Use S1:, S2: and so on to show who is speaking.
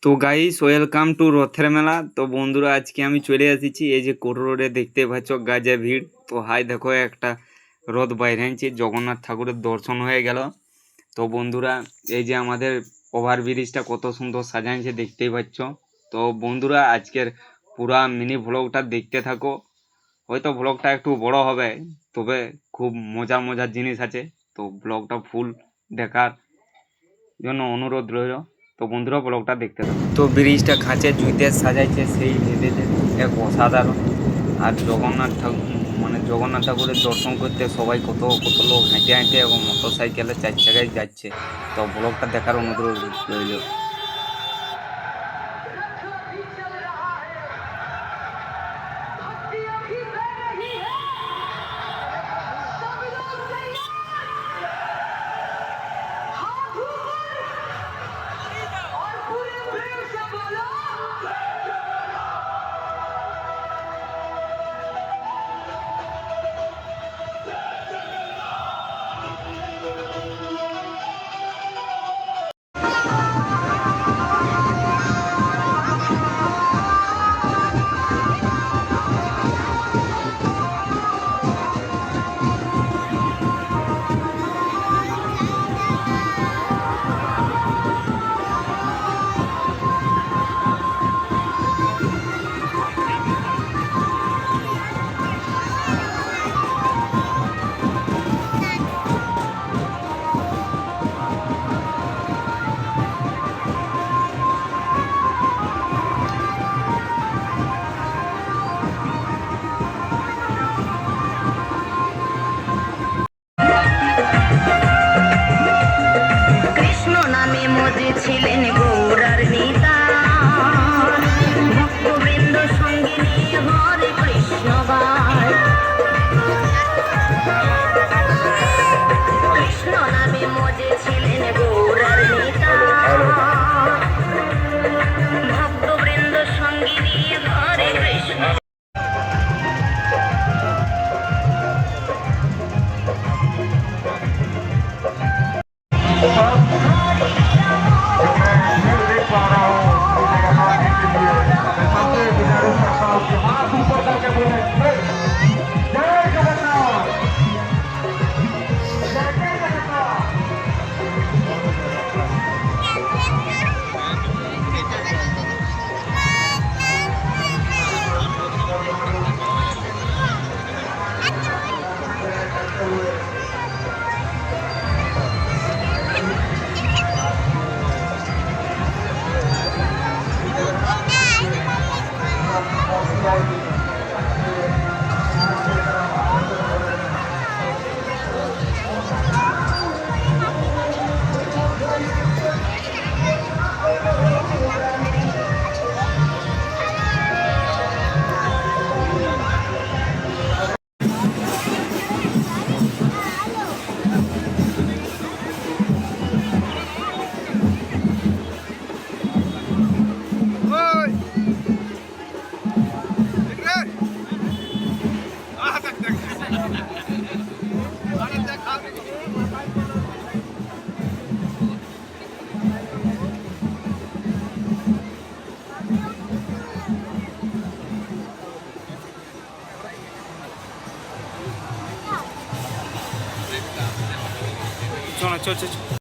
S1: তো guys, welcome to রথের মেলা। তো বন্ধুরা, আজকে আমি চলে এসেছি এই যে কোটো রোডে, দেখতে পাচ্ছ গাজা ভিড়। তো হাই দেখো, একটা রথ বাইরে আনছে, জগন্নাথ ঠাকুরের দর্শন হয়ে গেল। তো বন্ধুরা, এই যে আমাদের ওভার ব্রিজটা কত সুন্দর সাজাইছে দেখতেই পাচ্ছ। তো বন্ধুরা, আজকের পুরা মিনি ভ্লগটা দেখতে থাকো। হয়তো ভ্লগটা একটু বড় হবে, তবে খুব মজার মজার জিনিস আছে। তো ব্লগটা ফুল দেখার জন্য অনুরোধ রইল। তো বন্ধুরা, ব্লগটা দেখতে থাকো। তো ব্রিজটা খাঁচে জুইতে সাজাইছে, সেই ভেবেছে এক অসাধারণ। আর জগন্নাথ ঠাকুর, মানে জগন্নাথ ঠাকুরের দর্শন করতে সবাই কত কত লোক হেঁটে হেঁটে এবং মোটর সাইকেলে 4 চাকায় যাচ্ছে। তো ব্লগটা দেখার অনুরোধ রইল।
S2: কৃষ্ণ নামে মজেছিলেন গৌরার নিতাই, ভক্তবৃন্দ সঙ্গে নিয়ে হরে কৃষ্ণ গায়। কৃষ্ণ নামে মজেছিলেন গৌরার নিতাই, ভক্তবৃন্দ সঙ্গে নিয়ে হরে কৃষ্ণ। চল চল চল।